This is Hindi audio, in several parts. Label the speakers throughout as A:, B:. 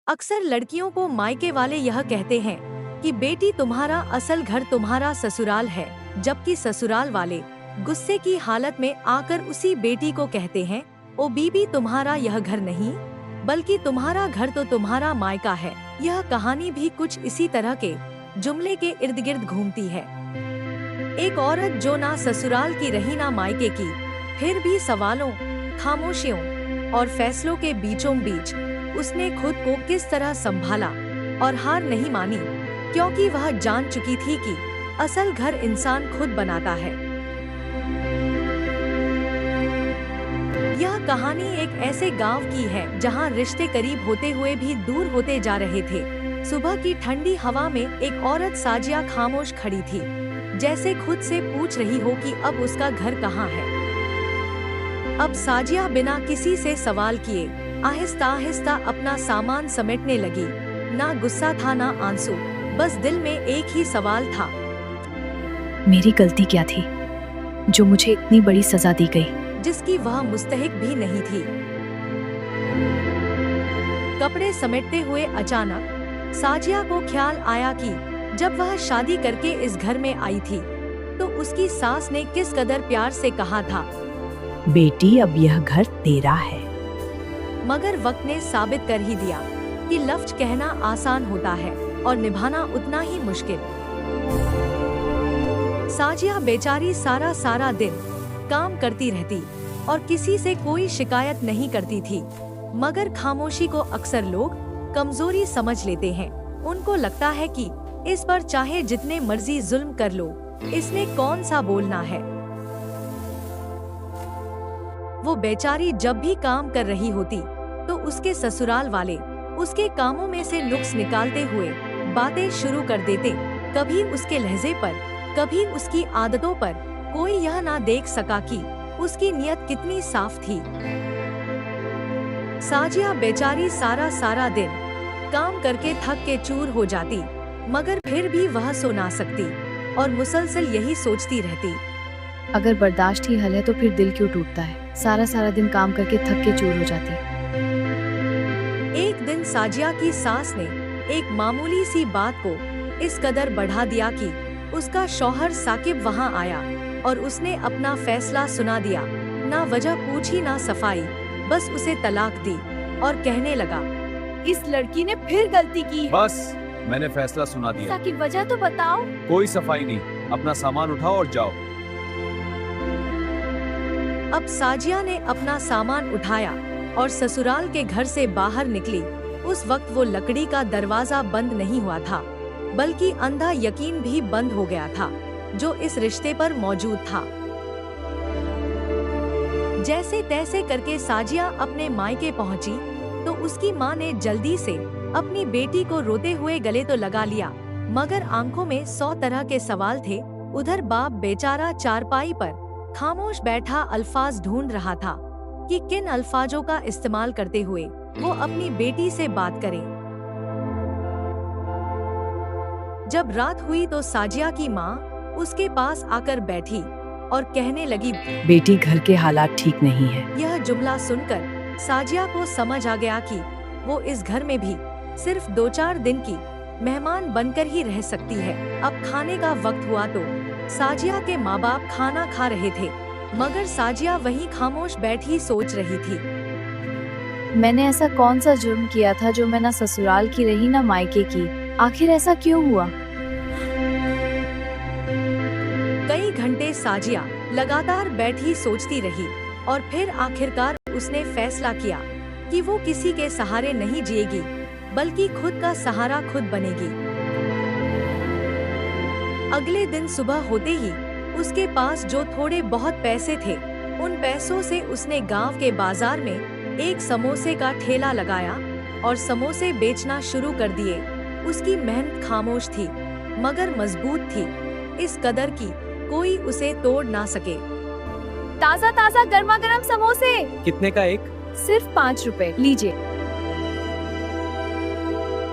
A: अक्सर लड़कियों को मायके वाले यह कहते हैं कि बेटी तुम्हारा असल घर तुम्हारा ससुराल है, जबकि ससुराल वाले गुस्से की हालत में आकर उसी बेटी को कहते हैं, ओ बीबी तुम्हारा यह घर नहीं, बल्कि तुम्हारा घर तो तुम्हारा मायका है। यह कहानी भी कुछ इसी तरह के जुमले के इर्द गिर्द घूमती है। एक औरत जो ना ससुराल की रही ना मायके की, फिर भी सवालों, खामोशियों और फैसलों के बीचों बीच उसने खुद को किस तरह संभाला और हार नहीं मानी, क्योंकि वह जान चुकी थी कि असल घर इंसान खुद बनाता है। यह कहानी एक ऐसे गांव की है जहां रिश्ते करीब होते हुए भी दूर होते जा रहे थे। सुबह की ठंडी हवा में एक औरत साजिया खामोश खड़ी थी, जैसे खुद से पूछ रही हो कि अब उसका घर कहाँ है। अब साजिया बिना किसी से सवाल किए आहिस्ता आहिस्ता अपना सामान समेटने लगी। ना गुस्सा था ना आंसू, बस दिल में एक ही सवाल था,
B: मेरी गलती क्या थी जो मुझे इतनी बड़ी सजा दी गई,
A: जिसकी वह मुस्तहिक भी नहीं थी। कपड़े समेटते हुए अचानक साजिया को ख्याल आया कि जब वह शादी करके इस घर में आई थी तो उसकी सास ने किस कदर प्यार से कहा था,
B: बेटी अब यह घर तेरा है।
A: मगर वक्त ने साबित कर ही दिया कि लफ्ज कहना आसान होता है और निभाना उतना ही मुश्किल। साजिया बेचारी सारा दिन काम करती रहती और किसी से कोई शिकायत नहीं करती थी, मगर खामोशी को अक्सर लोग कमजोरी समझ लेते हैं। उनको लगता है कि इस पर चाहे जितने मर्जी जुल्म कर लो, इसने कौन सा बोलना है। वो बेचारी जब भी काम कर रही होती तो उसके ससुराल वाले उसके कामों में से नुक्स निकालते हुए बातें शुरू कर देते। कभी उसके लहजे पर, कभी उसकी आदतों पर कोई यह ना देख सका कि उसकी नीयत कितनी साफ थी। साजिया बेचारी सारा दिन काम करके थक के चूर हो जाती, मगर फिर भी वह सो ना सकती और मुसलसल यही सोचती रहती,
B: अगर बर्दाश्त ही हल है तो फिर दिल क्यों टूटता है। सारा दिन काम करके थक के चूर हो जाती।
A: एक दिन साजिया की सास ने एक मामूली सी बात को इस कदर बढ़ा दिया कि उसका शौहर साकिब वहां आया और उसने अपना फैसला सुना दिया। ना वजह पूछी ना सफाई, बस उसे तलाक दी और कहने लगा,
B: इस लड़की ने फिर गलती की।
C: बस मैंने फैसला सुना दिया।
B: साकिब वजह तो बताओ।
C: कोई सफाई नहीं, अपना सामान उठाओ और जाओ।
A: अब साजिया ने अपना सामान उठाया और ससुराल के घर से बाहर निकली। उस वक्त वो लकड़ी का दरवाजा बंद नहीं हुआ था, बल्कि अंधा यकीन भी बंद हो गया था जो इस रिश्ते पर मौजूद था। जैसे तैसे करके साजिया अपने मायके पहुंची तो उसकी माँ ने जल्दी से अपनी बेटी को रोते हुए गले तो लगा लिया, मगर आंखों में 100 तरह के सवाल थे। उधर बाप बेचारा चारपाई पर खामोश बैठा अल्फाज ढूंढ रहा था कि किन अल्फाजों का इस्तेमाल करते हुए वो अपनी बेटी से बात करे। जब रात हुई तो साजिया की माँ उसके पास आकर बैठी और कहने लगी,
B: बेटी घर के हालात ठीक नहीं है।
A: यह जुमला सुनकर साजिया को समझ आ गया कि वो इस घर में भी सिर्फ 2-4 दिन की मेहमान बनकर ही रह सकती है। अब खाने का वक्त हुआ तो साजिया के माँ बाप खाना खा रहे थे, मगर साजिया वहीं खामोश बैठी सोच रही थी,
B: मैंने ऐसा कौन सा जुर्म किया था जो मैं ना ससुराल की रही ना मायके की। आखिर ऐसा क्यों हुआ।
A: कई घंटे साजिया लगातार बैठी सोचती रही और फिर आखिरकार उसने फैसला किया कि वो किसी के सहारे नहीं जिएगी, बल्कि खुद का सहारा खुद बनेगी। अगले दिन सुबह होते ही उसके पास जो थोड़े बहुत पैसे थे, उन पैसों से उसने गांव के बाजार में एक समोसे का ठेला लगाया और समोसे बेचना शुरू कर दिए। उसकी मेहनत खामोश थी, मगर मजबूत थी, इस कदर की कोई उसे तोड़ ना सके।
B: ताज़ा गर्मा गर्म समोसे।
C: कितने का एक?
B: सिर्फ 5 रुपए, लीजिए।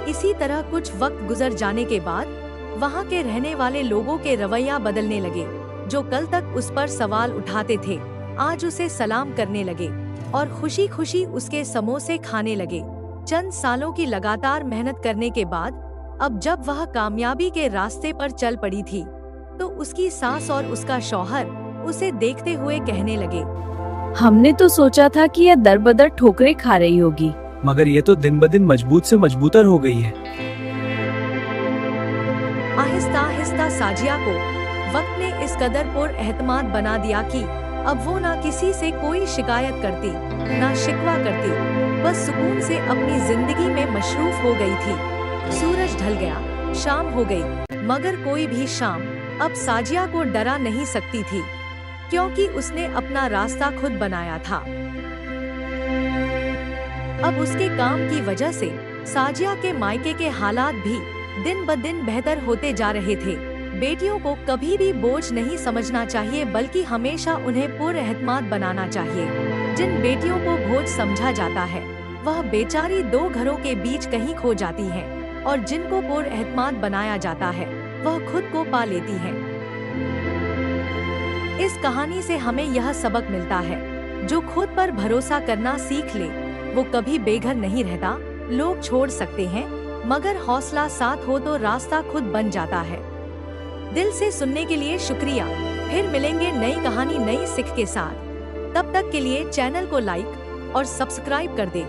A: इसी तरह कुछ वक्त गुजर जाने के बाद वहाँ के रहने वाले लोगों के रवैया बदलने लगे। जो कल तक उस पर सवाल उठाते थे, आज उसे सलाम करने लगे और खुशी खुशी उसके समोसे खाने लगे। चंद सालों की लगातार मेहनत करने के बाद अब जब वह कामयाबी के रास्ते पर चल पड़ी थी, तो उसकी सास और उसका शौहर उसे देखते हुए कहने लगे,
B: हमने तो सोचा था कि यह दर बदर ठोकरें खा रही होगी,
C: मगर ये तो दिन ब दिन मजबूत से मजबूतर हो गई है।
A: आहिस्ता आहिस्ता साजिया को वक्त ने इस कदर पुरएतमाद बना दिया कि अब वो ना किसी से कोई शिकायत करती, ना शिकवा करती, बस सुकून से अपनी जिंदगी में मशरूफ हो गई थी। सूरज ढल गया, शाम हो गई, मगर कोई भी शाम अब साजिया को डरा नहीं सकती थी, क्योंकि उसने अपना रास्ता खुद बनाया था। अब उसके काम की वजह से साजिया के मायके के हालात भी दिन ब दिन बेहतर होते जा रहे थे। बेटियों को कभी भी बोझ नहीं समझना चाहिए, बल्कि हमेशा उन्हें पुरएतमाद बनाना चाहिए। जिन बेटियों को बोझ समझा जाता है, वह बेचारी दो घरों के बीच कहीं खो जाती हैं, और जिनको पुरएतमाद बनाया जाता है, वह खुद को पा लेती हैं। इस कहानी से हमें यह सबक मिलता है, जो खुद पर भरोसा करना सीख ले, वो कभी बेघर नहीं रहता। लोग छोड़ सकते हैं, मगर हौसला साथ हो तो रास्ता खुद बन जाता है। दिल से सुनने के लिए शुक्रिया। फिर मिलेंगे नई कहानी नई सिख के साथ। तब तक के लिए चैनल को लाइक और सब्सक्राइब कर दें।